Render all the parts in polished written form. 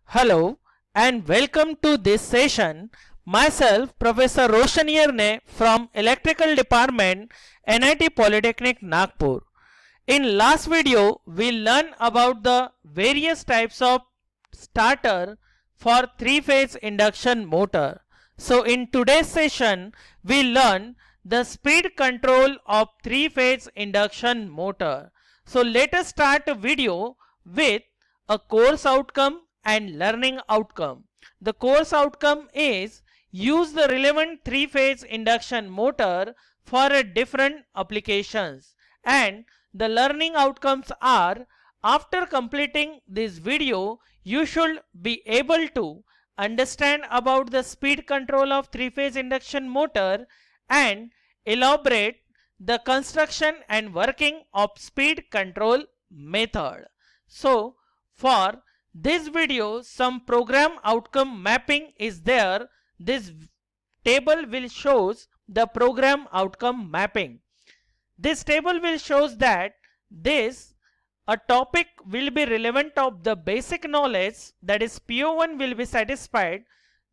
Hello and welcome to this session. Myself, Professor Roshan Yerne from Electrical Department, NIT Polytechnic Nagpur. In last video, we learned about the various types of starter for three-phase induction motor. So in today's session, we learn the speed control of three-phase induction motor. So let us start the video with a course outcome and learning outcome. The course outcome is use the relevant three-phase induction motor for a different applications, and the learning outcomes are after completing this video you should be able to understand about the speed control of three-phase induction motor and elaborate the construction and working of speed control method. So for this video some program outcome mapping is there. This table will shows the program outcome mapping. This table will shows that this a topic will be relevant of the basic knowledge, that is PO1 will be satisfied.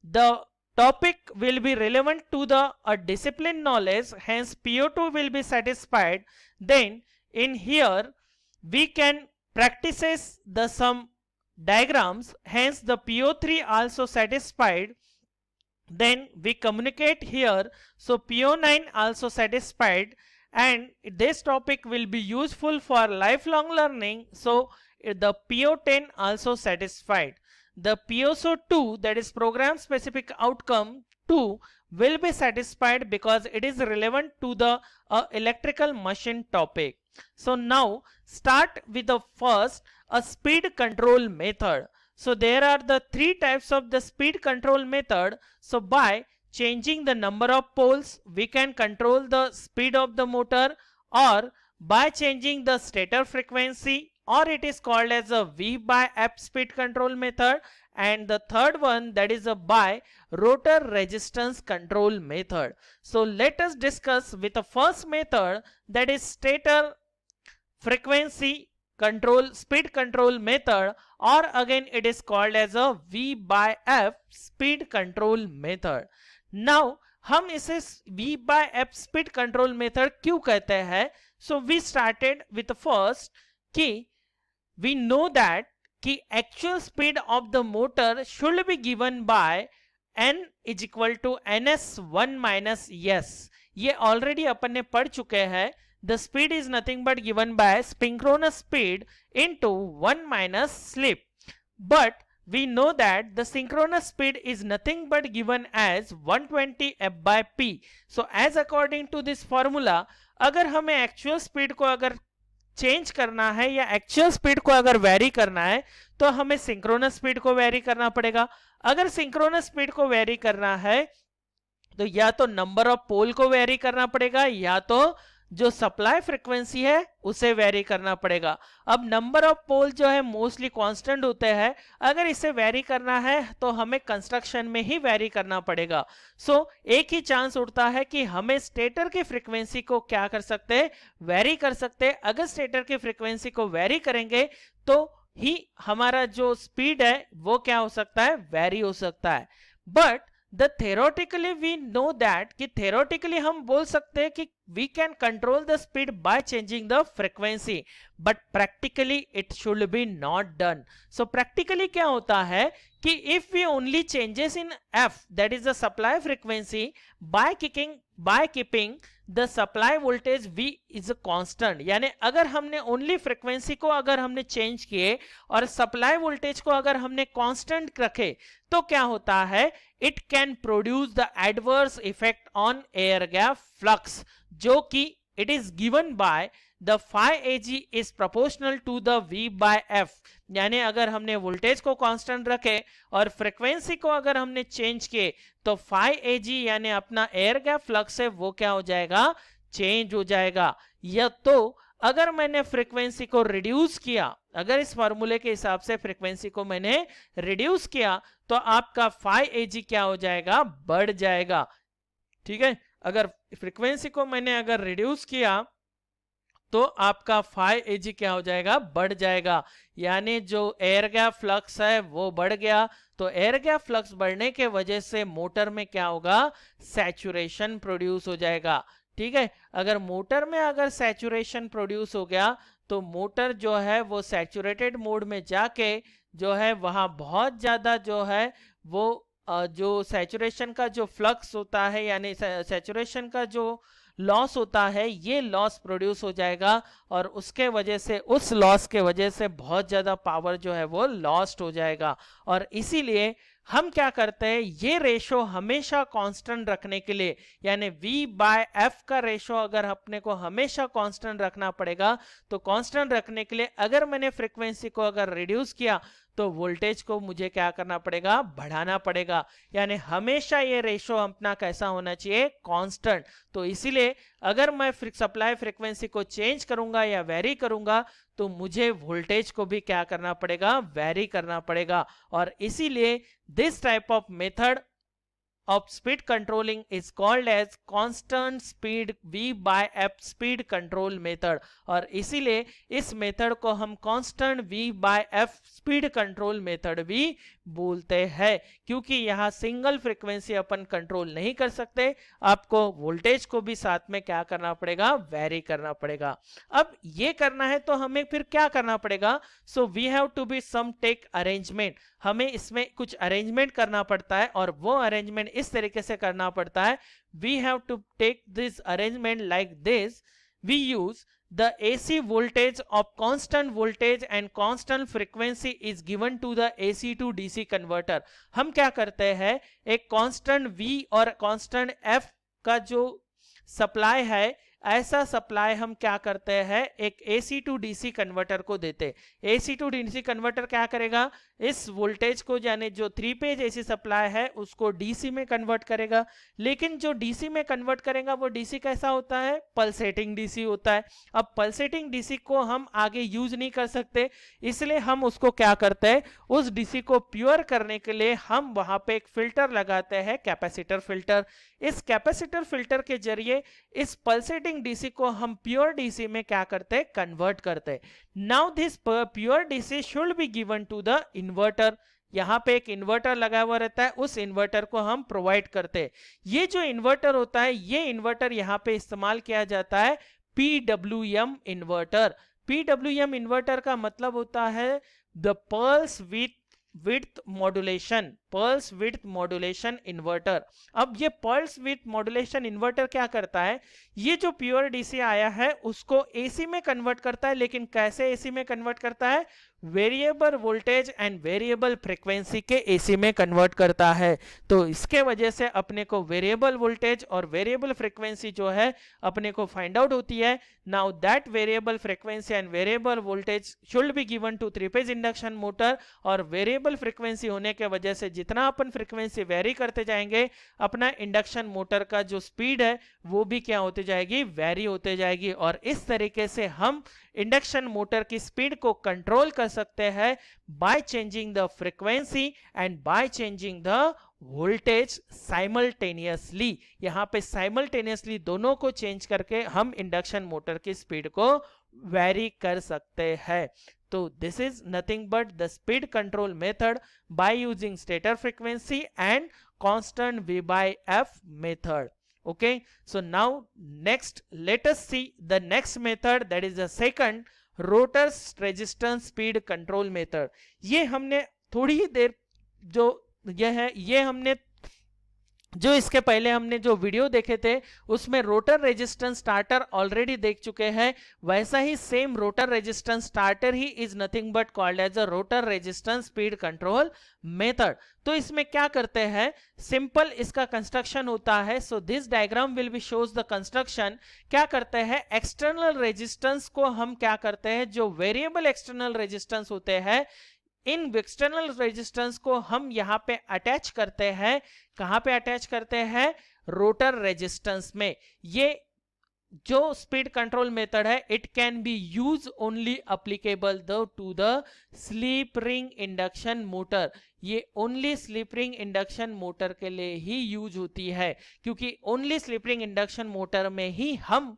The topic will be relevant to the discipline knowledge, hence PO2 will be satisfied. Then in here we can practices the some diagrams, hence the PO3 also satisfied. Then we communicate here, so PO9 also satisfied, and this topic will be useful for lifelong learning, so the PO10 also satisfied. The PSO2, that is program specific outcome 2, will be satisfied because it is relevant to the electrical machine topic. So now start with the first a speed control method. So there are the three types of the speed control method. So by changing the number of poles we can control the speed of the motor, or by changing the stator frequency, or it is called as a V by F speed control method. And the third one, that is a by rotor resistance control method. So let us discuss with the first method, that is stator frequency control speed control method, or again it is called as a V by F speed control method. Now हम इसे V by F speed control method क्यों कहते हैं? So we started with the first कि we know that कि actual speed of the motor should be given by n is equal to ns1 minus s. ये already अपन ने पढ़ चुके हैं. The speed is nothing but given by synchronous speed into 1 minus slip. But we know that the synchronous speed is nothing but given as 120 f by p. So as according to this formula, अगर हमें actual speed को अगर change करना है या actual speed को अगर very करना है तो हमें सिंक्रोनस स्पीड को वेरी करना पड़ेगा. अगर सिंक्रोनस स्पीड को वेरी करना है तो या तो नंबर ऑफ पोल को वेरी करना पड़ेगा या तो जो सप्लाई फ्रीक्वेंसी है उसे वेरी करना पड़ेगा. अब नंबर ऑफ पोल जो है मोस्टली कांस्टेंट होते हैं, अगर इसे वेरी करना है तो हमें कंस्ट्रक्शन में ही वेरी करना पड़ेगा. सो एक ही चांस उठता है कि हमें स्टेटर की फ्रीक्वेंसी को क्या कर सकते हैं, वेरी कर सकते हैं. अगर स्टेटर की फ्रीक्वेंसी को वेरी करेंगे तो ही हमारा जो स्पीड है वो क्या हो सकता है, वेरी हो सकता है. But the theoretically we know that कि theoretically हम बोल सकते हैं कि we can control the speed by changing the frequency, but practically it should be not done. So practically क्या होता है कि if we only changes in f, that is the supply frequency, by keeping the supply voltage v is a constant, यानी अगर हमने only frequency को अगर हमने चेंज किए और सप्लाई वोल्टेज को अगर हमने कांस्टेंट रखे तो क्या होता है, it can produce the adverse effect on air gap flux, जो कि it is given by the phi ag is proportional to the v by f. यानी अगर हमने वोल्टेज को कांस्टेंट रखे और फ्रीक्वेंसी को अगर हमने चेंज किए तो phi ag यानी अपना एयर गैप फ्लक्स है वो क्या हो जाएगा, चेंज हो जाएगा. या तो अगर मैंने फ्रीक्वेंसी को रिड्यूस किया, अगर इस फॉर्मूले के हिसाब से फ्रीक्वेंसी को मैंने रिड्यूस किया तो आपका phi ag क्या हो जाएगा, बढ़ जाएगा. ठीक है, अगर फ्रीक्वेंसी को मैंने अगर रिड्यूस किया तो आपका फाई एजी क्या हो जाएगा, बढ़ जाएगा। यानी जो एयर गैप फ्लक्स है वो बढ़ गया। तो एयर गैप फ्लक्स बढ़ने के वजह से मोटर में क्या होगा, सैचुरेशन प्रोड्यूस हो जाएगा। ठीक है, अगर मोटर में अगर सैचुरेशन प्रोड्यूस हो गया तो मोटर जो है वो सैचुरेटेड मोड में जाके जो है वहां बहुत ज्यादा जो है वो जो सैचुरेशन का जो फ्लक्स होता है यानी सैचुरेशन का जो लॉस होता है, ये लॉस प्रोड्यूस हो जाएगा और उसके वजह से, उस लॉस के वजह से बहुत ज्यादा पावर जो है वो लॉस्ट हो जाएगा। और इसीलिए हम क्या करते हैं, ये रेशो हमेशा कांस्टेंट रखने के लिए, यानी V/F का रेशो अगर अपने को हमेशा कांस्टेंट रखना पड़ेगा, तो कांस्टेंट रखने के लिए अगर मैंने फ्रीक्वेंसी को अगर रिड्यूस किया तो वोल्टेज को मुझे क्या करना पड़ेगा, बढ़ाना पड़ेगा। यानी हमेशा ये रेशो अपना कैसा होना चाहिए, कांस्टेंट। तो इसीलिए अगर मैं सप्लाई फ्रीक्वेंसी को चेंज करूंगा या वेरी करूंगा तो मुझे वोल्टेज को भी क्या करना पड़ेगा, वेरी करना पड़ेगा। और इसीलिए this type of method of speed controlling is called as constant speed V/F speed control method। और इसीलिए इस मेथड को हम constant V/F speed control method भी बोलते हैं, क्योंकि यहाँ सिंगल फ्रीक्वेंसी अपन कंट्रोल नहीं कर सकते, आपको वोल्टेज को भी साथ में क्या करना पड़ेगा, वेरी करना पड़ेगा। अब ये करना है तो हमें फिर क्या करना पड़ेगा, so we have to be some take arrangement, हमें इसमें कुछ अरेंजमेंट करना पड़ता है और वो अरेंजमेंट इस तरीके से करना पड़ता है। We have to take this arrangement like this, we use the AC voltage of constant voltage and constant frequency is given to the AC to DC converter। हम क्या करते हैं, एक constant V और constant F का जो supply है, ऐसा सप्लाई हम क्या करते हैं, एक AC टू DC कन्वर्टर को देते। AC टू DC कन्वर्टर क्या करेगा, इस वोल्टेज को यानी जो 3 फेज AC सप्लाई है उसको DC में कन्वर्ट करेगा। लेकिन जो DC में कन्वर्ट करेगा वो DC कैसा होता है, पल्सेटिंग DC होता है। अब पल्सेटिंग DC को हम आगे यूज नहीं कर सकते, इसलिए हम उसको क्या करते हैं, उस DC को प्योर करने के लिए हम वहां पे एक फिल्टर लगाते हैं, कैपेसिटर फिल्टर। इस कैपेसिटर फिल्टर के जरिए इस पल्सेटिंग DC को हम प्योर DC में क्या करते हैं, कन्वर्ट करते हैं। Now this pure DC should be given to the inverter. यहाँ पे एक इन्वर्टर लगा हुआ रहता है, उस इन्वर्टर को हम प्रोवाइड करते हैं। ये जो इन्वर्टर होता है, ये इन्वर्टर यहाँ पे इस्तेमाल किया जाता है PWM इन्वर्टर। PWM इन्वर्टर का मतलब होता है the pulse width modulation, pulse width modulation inverter. अब ये पल्स विड्थ मॉड्यूलेशन इन्वर्टर क्या करता है, ये जो प्योर डीसी आया है उसको एसी में कन्वर्ट करता है। लेकिन कैसे एसी में कन्वर्ट करता है, variable voltage and variable frequency के एसी में कन्वर्ट करता है। तो इसके वजह से अपने को वेरिएबल वोल्टेज और वेरिएबल फ्रीक्वेंसी जो है अपने को फाइंड आउट होती है। Now that variable frequency and variable voltage should be given to 3 phase induction motor. और वेरिएबल फ्रीक्वेंसी होने के वजह से जितना अपन फ्रीक्वेंसी वेरी करते जाएंगे, अपना इंडक्शन मोटर का जो स्पीड है वो भी क्या होते जाएगी, वेरी होते जाएगी। और इस तरीके से हम इंडक्शन मोटर की स्पीड को कंट्रोल कर सकते हैं by changing the frequency and by changing the voltage simultaneously. यहां पे साइमल्टेनियसली दोनों को चेंज करके हम इंडक्शन मोटर की स्पीड को वेरी कर सकते हैं। तो this is nothing but the speed control method by using stator frequency and constant V/F method। Okay, so now next let us see the next method, that is the second rotor resistance speed control method। ये हमने थोड़ी ही देर जो यह है, ये हमने जो इसके पहले हमने जो वीडियो देखे थे उसमें रोटर रेजिस्टेंस स्टार्टर ऑलरेडी देख चुके हैं। वैसा ही सेम रोटर रेजिस्टेंस स्टार्टर ही is nothing but called as a rotor resistance speed control method. तो इसमें क्या करते हैं, सिंपल इसका कंस्ट्रक्शन होता है। So this diagram will be shows the construction. क्या करते हैं, एक्सटर्नल रेजिस्टेंस को हम क्या करते हैं, जो वेरिएबल एक्सटर्नल रेजिस्टेंस होते हैं, इन एक्सटर्नल रेजिस्टेंस को हम यहां पे अटैच करते हैं। कहां पे अटैच करते हैं, रोटर रेजिस्टेंस में। ये जो स्पीड कंट्रोल मेथड है, it can be use only applicable to the slip ring induction motor. ये only slip ring induction motor के लिए ही यूज होती है, क्योंकि only slip ring induction motor में ही हम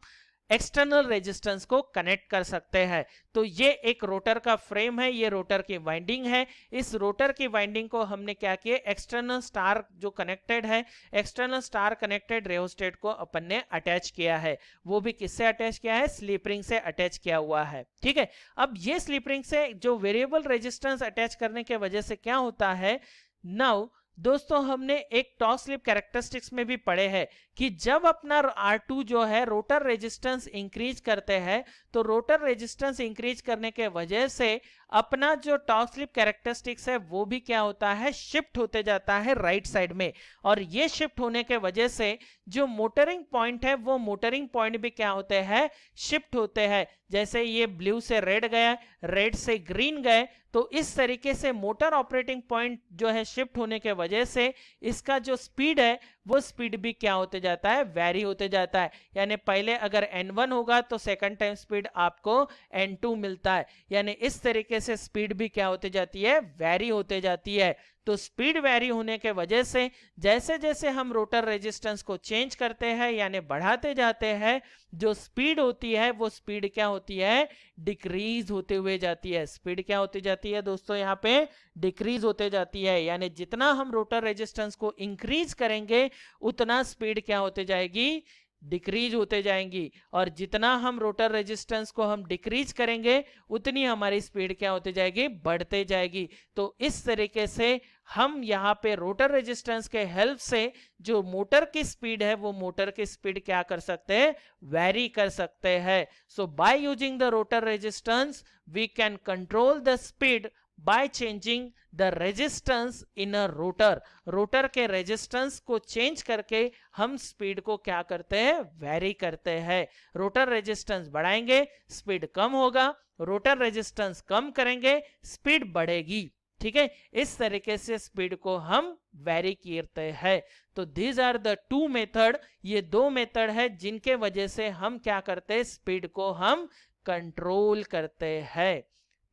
एक्सटर्नल रेजिस्टेंस को कनेक्ट कर सकते हैं। तो ये एक रोटर का फ्रेम है, ये रोटर की वाइंडिंग है। इस रोटर की वाइंडिंग को हमने क्या किया, एक्सटर्नल स्टार जो कनेक्टेड है, एक्सटर्नल स्टार कनेक्टेड रियोस्टेट को अपन ने अटैच किया है। वो भी किससे अटैच किया है, स्लिप रिंग से अटैच किया हुआ है। ठीक है, अब ये स्लिप रिंग से जो वेरिएबल रेजिस्टेंस अटैच करने के वजह से क्या होता है, नाउ दोस्तों हमने एक टॉर्क स्लिप कैरेक्टरिस्टिक्स में भी पढ़े हैं कि जब अपना R2 जो है रोटर रेजिस्टेंस इंक्रीज करते हैं, तो रोटर रेजिस्टेंस इंक्रीज करने के वजह से अपना जो टॉर्क स्लिप कैरेक्टरिस्टिक्स है वो भी क्या होता है, शिफ्ट होते जाता है राइट साइड में। और ये शिफ्ट होने के वजह से जो मोटरिंग पॉइंट है वो मोटरिंग पॉइंट भी क्या होते हैं, शिफ्ट होते हैं। जैसे ये ब्लू से रेड गया, रेड से ग्रीन गए, तो इस तरीके से मोटर ऑपरेटिंग पॉइंट जो है शिफ्ट होने के वजह से इसका जो स्पीड है वो स्पीड भी क्या होते जाता है, वेरी होते जाता है। यानी पहले अगर N1 होगा तो सेकंड टाइम स्पीड आपको N2 मिलता है। यानी इस तरीके से स्पीड भी क्या होते जाती है, वेरी होते जाती है। तो स्पीड वेरी होने के वजह से जैसे जैसे हम रोटर रेजिस्टेंस को चेंज करते हैं यानी बढ़ाते जाते हैं, जो स्पीड होती है वो स्पीड क्या होती है, डिक्रीज होते हुए जाती है। स्पीड क्या होती जाती है दोस्तों, यहाँ पे डिक्रीज होते जाती है। यानी जितना हम रोटर रेजिस्टेंस को इंक्रीज करेंगे उतना स्पीड क्या होते जाएगी, डिक्रीज होते जाएंगी। और जितना हम रोटर रेजिस्टेंस को हम डिक्रीज करेंगे उतनी हमारी स्पीड क्या होती जाएगी, बढ़ते जाएगी। तो इस तरीके से हम यहाँ पे रोटर रेजिस्टेंस के हेल्प से जो मोटर की स्पीड है वो मोटर की स्पीड क्या कर सकते हैं, वेरी कर सकते हैं। So by using the rotor resistance we can control the speed by changing the resistance in a rotor। Rotor के रेजिस्टेंस को चेंज करके हम स्पीड को क्या करते हैं, वेरी करते हैं। रोटर रेजिस्टेंस बढ़ाएंगे स्पीड कम होगा, रोटर रेजिस्टेंस कम करेंगे स्पीड बढ़ेगी। ठीक है, इस तरीके से स्पीड को हम वेरी करते हैं। तो these are the two method, ये दो मेथड है जिनके वजह से हम क्या करते हैं, स्पीड को हम कंट्रोल करते हैं।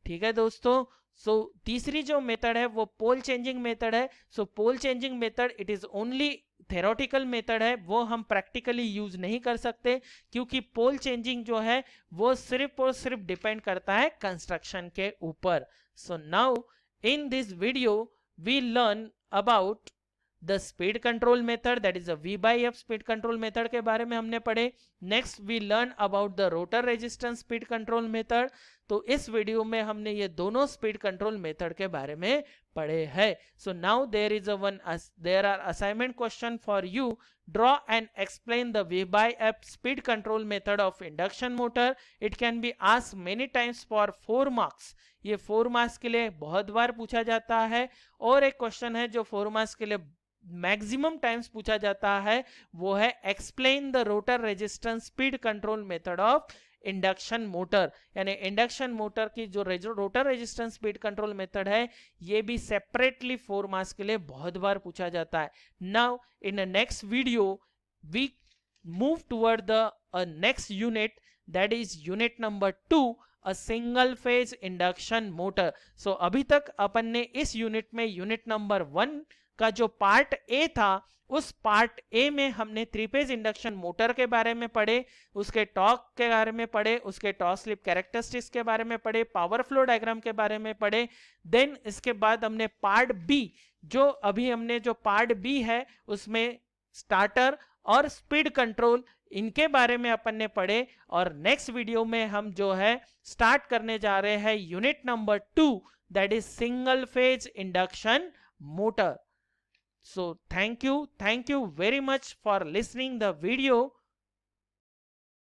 ठीक है दोस्तों, सो तीसरी जो मेथड है वो पोल चेंजिंग मेथड है। So pole changing method it is only theoretical method है, वो हम प्रैक्टिकली यूज नहीं कर सकते क्योंकि पोल चेंजिंग जो है वो सिर्फ और सिर्फ डिपेंड करता है कंस्ट्रक्शन के ऊपर। So now in this video we learn about the speed control method, that is a V by F speed control method के बारे में हमने पढ़े। Next we learn about the rotor resistance speed control method. तो इस video में हमने ये दोनों स्पीड कंट्रोल मेथड के बारे में पढ़े हैं। So now there are assignment question for you. Draw and explain the V by F speed control method of induction motor. It can be asked many times for 4 marks. ये 4 marks के लिए बहुत बार पूछा जाता है। और एक क्वेश्चन है जो 4 मार्क्स के लिए मैक्सिमम टाइम्स पूछा जाता है, वो है explain the rotor resistance speed control method of induction motor. यानी इंडक्शन मोटर की जो rotor resistance speed control method है ये भी सेपरेटली 4 मार्क्स के लिए बहुत बार पूछा जाता है। Now in the next video we move toward the next unit, that is unit number 2, a single phase induction motor. So अभी तक अपन ने इस यूनिट में यूनिट नंबर 1 का जो पार्ट ए था उस पार्ट ए में हमने 3 फेज इंडक्शन मोटर के बारे में पढ़े, उसके टॉर्क के बारे में पढ़े, उसके टॉर्क स्लिप कैरेक्टरिस्टिक्स के बारे में पढ़े, पावर फ्लो डायग्राम के बारे में पढ़े। देन इसके बाद हमने पार्ट बी, जो अभी हमने जो पार्ट बी है उसमें स्टार्टर और स्पीड कंट्रोल, इनके बारे में अपन ने पढ़े। और नेक्स्ट वीडियो में हम जो है स्टार्ट करने जा रहे हैं unit number 2, that is single phase induction motor. So thank you very much for listening the video.